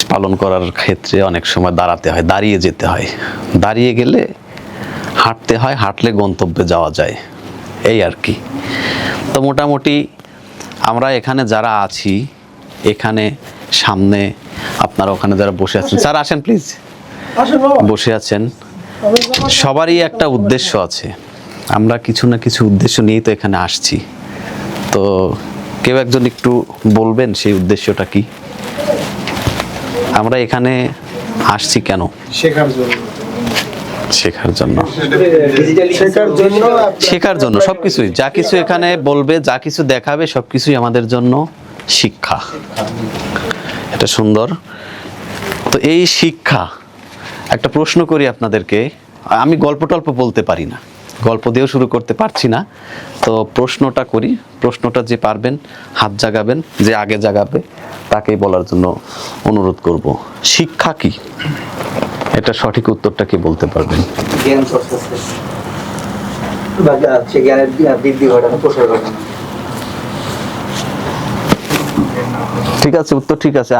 পালন করার ক্ষেত্রে অনেক সময় দাঁড়াতে হয়, দাঁড়িয়ে যেতে হয়, দাঁড়িয়ে গেলে হাঁটতে হয়, হাঁটলে গন্তব্যে যাওয়া যায়, এই আর কি। তো মোটামুটি আমরা এখানে যারা আছি, এখানে সামনে আপনারা ওখানে যারা বসে আছেন, স্যার আসেন প্লিজ, বসে আছেন, সবারই একটা উদ্দেশ্য আছে। আমরা কিছু না কিছু উদ্দেশ্য নিয়েই তো এখানে আসছি। তো কেউ একজন একটু বলবেন সেই উদ্দেশ্যটা কি? আমরা এখানে আসছি কেন? শেখার জন্য। শেখার জন্য, শেখার জন্য সবকিছুই, যা কিছু এখানে বলবে, যা কিছু দেখাবে, সবকিছুই আমাদের জন্য শিক্ষা। এটা সুন্দর। তো এই শিক্ষা, একটা প্রশ্ন করি আপনাদেরকে। আমি গল্প টল্প বলতে পারি না, গল্প দিয়েও শুরু করতে পারছি না, তো প্রশ্নটা করি। প্রশ্নটা যে পারবেন হাত জাগাবেন, যে আগে জাগাবে তাকেই বলার জন্য অনুরোধ করব। শিক্ষা কি? এটা সঠিক উত্তরটা কি বলতে পারবেন? জ্ঞান চর্চা, জ্ঞানের বৃদ্ধি ঘটানো, প্রসার ঘটানো। ঠিক আছে, উত্তর ঠিক আছে।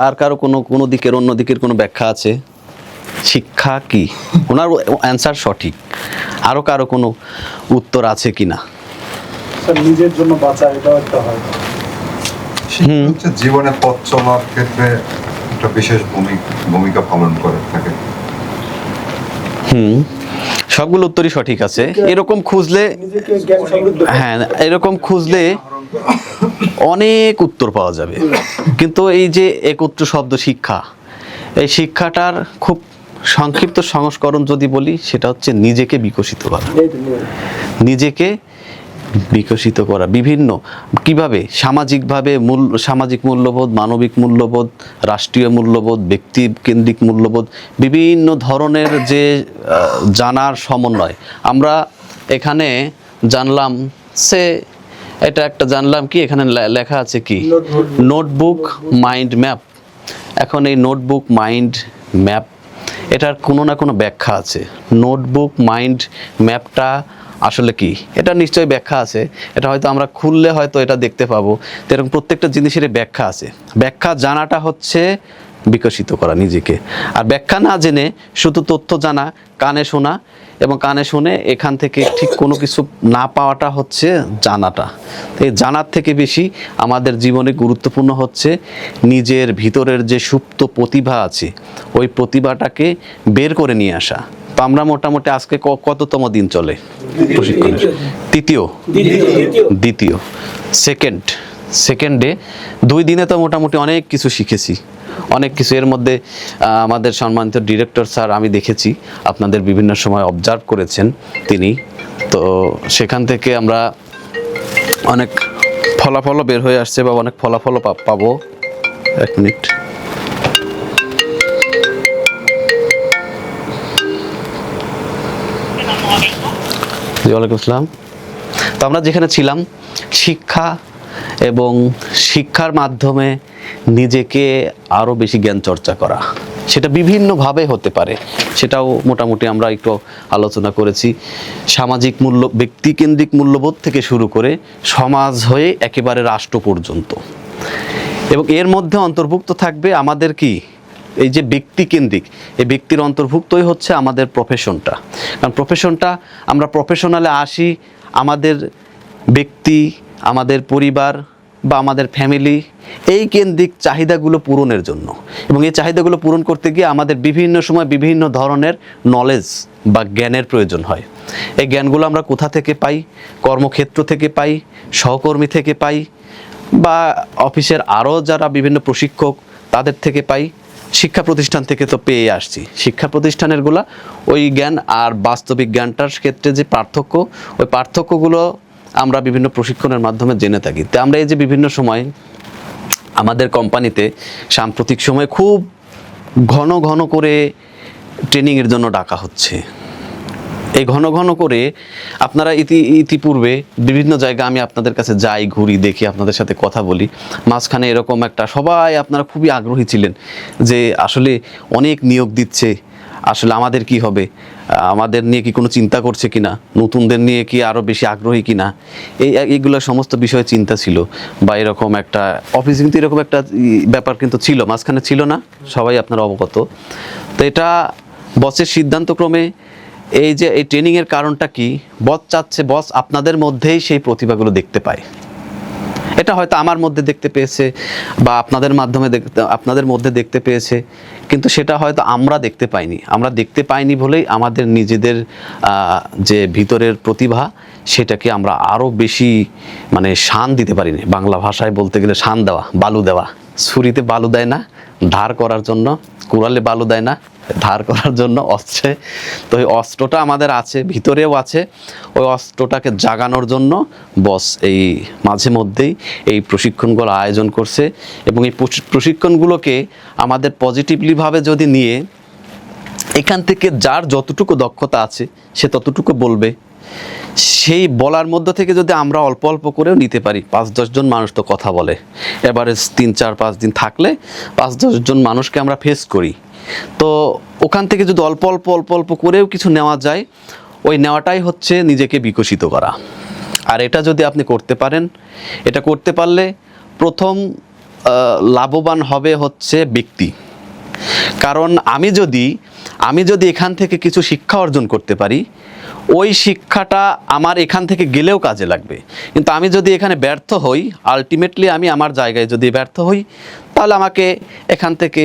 আর কারো কোনো দিকের, অন্য দিকের কোনো ব্যাখ্যা আছে? শিক্ষা কি? ওনার অ্যান্সার সঠিক। আরো কারো কোনো উত্তর আছে কিনা? নিজের জন্য বাঁচা, এটাও একটা হয়। জীবনে পথ চলার ক্ষেত্রে একটা বিশেষ ভূমিকা পালন করে থাকে। সবগুলো উত্তরই সঠিক আছে। এরকম খুঁজলে, নিজেকে জ্ঞান সমৃদ্ধ। হ্যাঁ, এরকম খুঁজলে অনেক উত্তর পাওয়া যাবে। কিন্তু এই যে একত্র শব্দ শিক্ষা, এই শিক্ষাটার খুব সংক্ষিপ্ত সংস্করণ যদি বলি, সেটা হচ্ছে নিজেকে বিকশিত করা। নিজেকে বিকশিত করা বিভিন্ন কিভাবে, সামাজিকভাবে, সামাজিক মূল্যবোধ, মানবিক মূল্যবোধ, রাষ্ট্রীয় মূল্যবোধ, ব্যক্তি কেন্দ্রিক মূল্যবোধ, বিভিন্ন ধরনের যে জানার সমন্বয়। আমরা এখানে জানলাম, এটা একটা জানলাম কি, এখানে লেখা আছে কি, নোটবুক মাইন্ড ম্যাপ। এখন এই নোটবুক মাইন্ড ম্যাপ, এটার কোনো না কোনো ব্যাখ্যা আছে। নোটবুক মাইন্ড ম্যাপটা আসলে কি, এটা নিশ্চয়ই ব্যাখ্যা আছে। এটা হয়তো আমরা খুললে হয়তো এটা দেখতে পাবো। তো এরকম প্রত্যেকটা জিনিসের ব্যাখ্যা আছে। ব্যাখ্যা জানাটা হচ্ছে বিকশিত করা নিজেকে। আর ব্যাখ্যা না জেনে শুধু তথ্য জানা, কানে শোনা, এবং কানে শুনে এখান থেকে ঠিক কোনো কিছু না পাওয়াটা হচ্ছে জানাটা। এই জানার থেকে বেশি আমাদের জীবনে গুরুত্বপূর্ণ হচ্ছে নিজের ভিতরের যে সুপ্ত প্রতিভা আছে, ওই প্রতিভাটাকে বের করে নিয়ে আসা। তো আমরা মোটামুটি আজকে কততম দিন চলে প্রশিক্ষণের? দ্বিতীয় সেকেন্ডে 2 দিনে তো মোটামুটি অনেক কিছু শিখেছি, অনেক কিছু। এর মধ্যে আমাদের সম্মানিত ডিরেক্টর স্যার, আমি দেখেছি আপনাদের বিভিন্ন সময় অবজার্ভ করেছেন তিনি, তো সেখান থেকে আমরা অনেক ফলাফলও বের হয়ে আসছে, বা অনেক ফলাফলও পাবো। 1 মিনিট। ওয়ালাইকুম আসসালাম। তো আমরা যেখানে ছিলাম, শিক্ষা এবং শিক্ষার মাধ্যমে নিজেকে আরও বেশি জ্ঞান চর্চা করা, সেটা বিভিন্নভাবে হতে পারে। সেটাও মোটামুটি আমরা একটু আলোচনা করেছি। সামাজিক মূল্য, ব্যক্তিকেন্দ্রিক মূল্যবোধ থেকে শুরু করে সমাজ হয়ে একেবারে রাষ্ট্র পর্যন্ত। এবং এর মধ্যে অন্তর্ভুক্ত থাকবে আমাদের কি, এই যে ব্যক্তিকেন্দ্রিক, এই ব্যক্তির অন্তর্ভুক্তই হচ্ছে আমাদের প্রফেশনটা। কারণ প্রফেশনটা, আমরা প্রফেশনালে আসি আমাদের ব্যক্তি, আমাদের পরিবার বা আমাদের ফ্যামিলি, এই কেন্দ্রিক চাহিদাগুলো পূরণের জন্য। এবং এই চাহিদাগুলো পূরণ করতে গিয়ে আমাদের বিভিন্ন সময় বিভিন্ন ধরনের নলেজ বা জ্ঞানের প্রয়োজন হয়। এই জ্ঞানগুলো আমরা কোথা থেকে পাই? কর্মক্ষেত্র থেকে পাই, সহকর্মী থেকে পাই, বা অফিসের আরও যারা বিভিন্ন প্রশিক্ষক তাদের থেকে পাই, শিক্ষা প্রতিষ্ঠান থেকে তো পেয়ে আসছি। শিক্ষা প্রতিষ্ঠানেরগুলা ওই জ্ঞান আর বাস্তবিক জ্ঞানটার ক্ষেত্রে যে পার্থক্য, ওই পার্থক্যগুলো আমরা বিভিন্ন প্রশিক্ষণের মাধ্যমে জেনে থাকি। তো আমরা এই যে বিভিন্ন সময় আমাদের কোম্পানিতে সাম্প্রতিক সময়ে খুব ঘন ঘন করে ট্রেনিংয়ের জন্য ডাকা হচ্ছে। এই ঘন ঘন করে আপনারা ইতিপূর্বে বিভিন্ন জায়গা আমি আপনাদের কাছে যাই, ঘুরি, দেখি, আপনাদের সাথে কথা বলি। মাঝখানে এরকম একটা, সবাই আপনারা খুবই আগ্রহী ছিলেন যে আসলে অনেক নিয়োগ দিচ্ছে, আসলে আমাদের কি হবে, আমাদের নিয়ে কি কোনো চিন্তা করছে কিনা, নতুনদের নিয়ে কি আরও বেশি আগ্রহী কিনা, এইগুলো সমস্ত বিষয়ে চিন্তা ছিল। বা এরকম একটা অফিসে কিন্তু এরকম একটা ব্যাপার কিন্তু ছিল, মাঝখানে ছিল না, সবাই আপনারা অবগত। তো এটা বসের সিদ্ধান্তক্রমে এই যে এই ট্রেনিংয়ের কারণটা কি, বস চাচ্ছে বস আপনাদের মধ্যেই সেই প্রতিভাগুলো দেখতে পায়। এটা হয়তো আমার মধ্যে দেখতে পেয়েছে বা আপনাদের মাধ্যমে আপনাদের মধ্যে দেখতে পেয়েছে, কিন্তু সেটা হয়তো আমরা দেখতে পাইনি বলেই আমাদের নিজেদের যে ভিতরের প্রতিভা সেটাকে আমরা আরও বেশি মানে শান দিতে পারিনি। বাংলা ভাষায় বলতে গেলে শান দেওয়া, বালু দেওয়া। ছুরিতে বালু দেয় না ধার করার জন্য, কুড়ালে বালু দেয় না ধার করার জন্য, অস্ত্রে। তো ওই অস্ত্রটা আমাদের আছে, ভিতরেও আছে। ওই অস্ত্রটাকে জাগানোর জন্য বস এই মাঝে মধ্যেই এই প্রশিক্ষণগুলো আয়োজন করছে। এবং এই প্রশিক্ষণগুলোকে আমাদের পজিটিভলিভাবে যদি নিয়ে এখান থেকে যার যতটুকু দক্ষতা আছে সে ততটুকু বলবে, সেই বলার মধ্যে থেকে যদি আমরা অল্প অল্প করেও নিতে পারি, 5-10 জন মানুষ তো কথা বলে, এভারেজ 3-4-5 দিন থাকলে 5-10 জন মানুষকে আমরা ফেস করি। তো ওখান থেকে যদি অল্প অল্প করেও কিছু নেওয়া যায়, ওই নেওয়াটাই হচ্ছে নিজেকে বিকশিত করা। আর এটা যদি আপনি করতে পারেন, এটা করতে পারলে প্রথম লাভবান হবে হচ্ছে ব্যক্তি। কারণ আমি যদি এখান থেকে কিছু শিক্ষা অর্জন করতে পারি, ওই শিক্ষাটা আমার এখান থেকে গেলেও কাজে লাগবে। কিন্তু আমি যদি এখানে ব্যর্থ হই, আলটিমেটলি আমি আমার জায়গায় যদি ব্যর্থ হই, তাহলে আমাকে এখান থেকে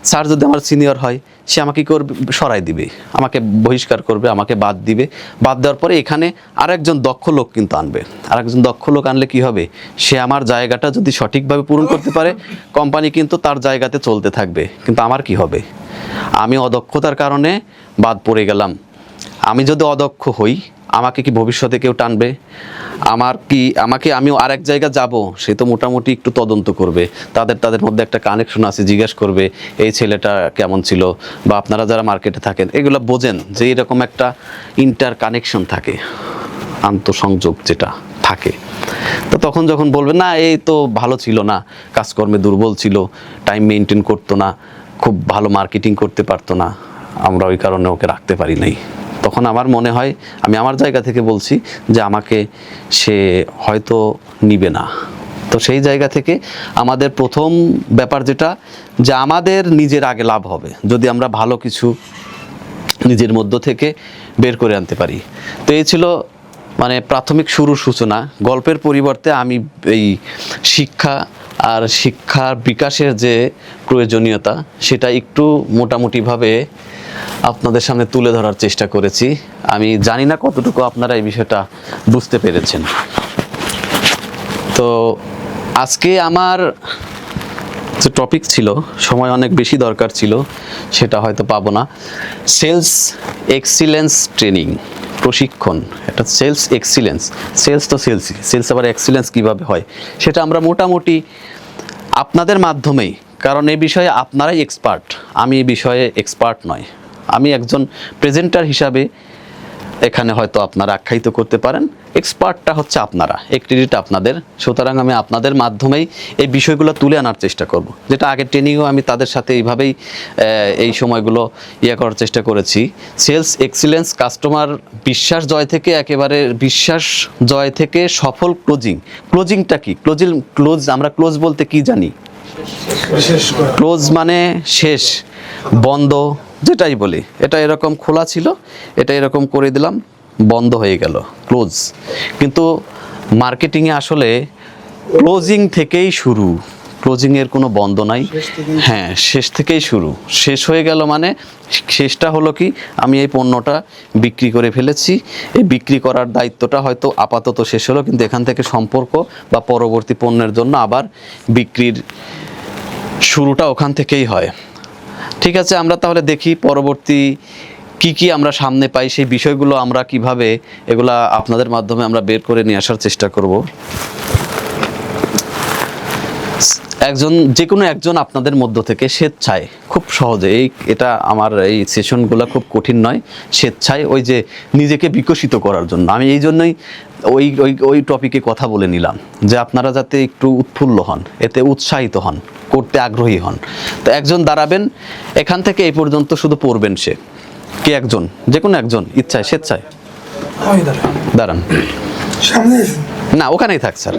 স্যার যদি আমার সিনিয়র হয়, সে আমাকে কি করবে, সরাই দিবে, আমাকে বহিষ্কার করবে, আমাকে বাদ দিবে। বাদ দেওয়ার পরে এখানে আরেকজন দক্ষ লোক কিন্তু আনবে। আরেকজন দক্ষ লোক আনলে কি হবে, সে আমার জায়গাটা যদি সঠিকভাবে পূরণ করতে পারে, কোম্পানি কিন্তু তার জায়গাতে চলতে থাকবে। কিন্তু আমার কি হবে, আমি অদক্ষতার কারণে বাদ পড়ে গেলাম। আমি যদি অদক্ষ হই, আমাকে কি ভবিষ্যতে কেউ টানবে? আমিও আরেক জায়গা যাব, সে তো মোটামুটি একটু তদন্ত করবে, তাদের মধ্যে একটা কানেকশন আছে, জিজ্ঞেস করবে এই ছেলেটা কেমন ছিল। বা আপনারা যারা মার্কেটে থাকেন এগুলো বোঝেন যে এরকম একটা ইন্টার কানেকশন থাকে, আন্তঃসংযোগ যেটা থাকে। তো তখন যখন বলবে না এই তো ভালো ছিল না, কাজকর্মে দুর্বল ছিল, টাইম মেনটেন করতো না, খুব ভালো মার্কেটিং করতে পারতো না, আমরা ওই কারণে ওকে রাখতে পারি নাই, তখন আমার মনে হয়, আমি আমার জায়গা থেকে বলছি যে আমাকে সে হয়তো নিবে না। তো সেই জায়গা থেকে আমাদের প্রথম ব্যাপার যেটা, যে আমাদের নিজের আগে লাভ হবে যদি আমরা ভালো কিছু নিজের মধ্য থেকে বের করে আনতে পারি। তো এই ছিল মানে প্রাথমিক শুরুর সূচনা। গল্পের পরিবর্তে আমি এই শিক্ষা আর শিক্ষার বিকাশের যে প্রয়োজনীয়তা সেটা একটু মোটামুটিভাবে আপনাদের সামনে তুলে ধরার চেষ্টা করেছি। আমি জানি না কতটুকু আপনারা এই বিষয়টা বুঝতে পেরেছেন। তো আজকে আমার যে টপিক ছিল, সময় অনেক বেশি দরকার ছিল, সেটা হয়তো পাবো না। সেলস এক্সিলেন্স ট্রেনিং, প্রশিক্ষণ। এটা সেলস এক্সিলেন্স, সেলস তো সেলস আবার এক্সিলেন্স কীভাবে হয় সেটা আমরা মোটামুটি আপনাদের মাধ্যমেই, কারণ এই বিষয়ে আপনারাই এক্সপার্ট, আমি এই বিষয়ে এক্সপার্ট নয়। আমি একজন প্রেজেন্টার হিসাবে এখানে হয়তো আপনারা আখ্যায়িত করতে পারেন, এক্সপার্টটা হচ্ছে আপনারা, এই ক্রেডিট আপনাদের। সুতরাং আমি আপনাদের মাধ্যমেই এই বিষয়গুলো তুলে আনার চেষ্টা করব, যেটা আগের ট্রেনিংও আমি তাদের সাথে এইভাবেই এই সময়গুলো করার চেষ্টা করেছি। সেলস এক্সিলেন্স, কাস্টমার বিশ্বাস জয় থেকে একেবারে বিশ্বাস জয় থেকে সফল ক্লোজিং। ক্লোজিংটা কি? ক্লোজ আমরা ক্লোজ বলতে কি জানি? ক্লোজ মানে শেষ, বন্ধ যেটাই বলি। এটা এরকম খোলা ছিল, এটা এরকম করে দিলাম, বন্ধ হয়ে গেল, ক্লোজ। কিন্তু মার্কেটিংয়ে আসলে ক্লোজিং থেকেই শুরু, ক্লোজিংয়ের কোনো বন্ধ নাই। হ্যাঁ, শেষ থেকেই শুরু। শেষ হয়ে গেল মানে শেষটা হলো কি, আমি এই পণ্যটা বিক্রি করে ফেলেছি, এই বিক্রি করার দায়িত্বটা হয়তো আপাতত শেষ হলো, কিন্তু এখান থেকে সম্পর্ক বা পরবর্তী পণ্যের জন্য আবার বিক্রির শুরুটা ওখান থেকেই হয়। ঠিক আছে, আমরা তাহলে দেখি পরবর্তী কি আমরা সামনে পাই, সেই বিষয়গুলো আমরা কিভাবে এগুলা আপনাদের মাধ্যমে আমরা বের করে নিয়ে আসার চেষ্টা করব। যে কোনো একজন আপনাদের মধ্য থেকে স্বেচ্ছায়, খুব সহজে, এটা আমার এই সেশনগুলো খুব কঠিন নয়, স্বেচ্ছায় ওই যে নিজেকে বিকশিত করার জন্য আমি এই জন্যই ওই টপিকে কথা বলে নিলাম, যে আপনারা যাতে একটু উৎফুল্ল হন, এতে উৎসাহিত হন, করতে আগ্রহী হন। তো একজন দাঁড়াবেন, এখান থেকে এই পর্যন্ত শুধু পড়বেন, সে কে একজন, যে কোনো একজন ইচ্ছায় স্বেচ্ছায় দাঁড়ান। সামনে এসো। না, ওখানেই থাক স্যার।